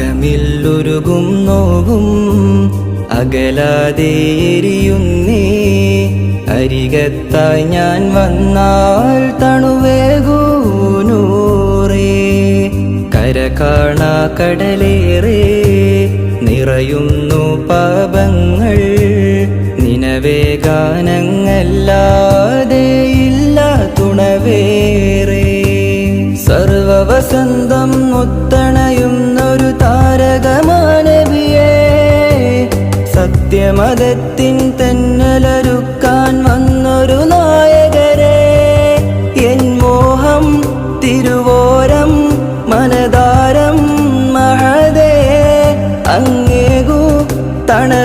അകമില്ലുരുകും നോവും അകലാതെ എരിയുന്നേ. അരികത്തായി ഞാൻ വന്നാൽ തണുവേകൂ നൂറേ. കര കാണാ കടലേറെ നിറയുന്നു പാപങ്ങൾ. നിനവേ ഗാനങ്ങല്ലാതെ ഇല്ല തുണവേറെ. സർവവസന്തം മുത്തണയുന്നൊരു താരകമാനവിയേ. സത്യമതത്തിൻ തെന്നലൊരുക്കാൻ വന്നൊരു നായകരെ. എൻ മോഹം തിരുവോരം മനതാരം മഹദേ. അങ്ങേകു തണ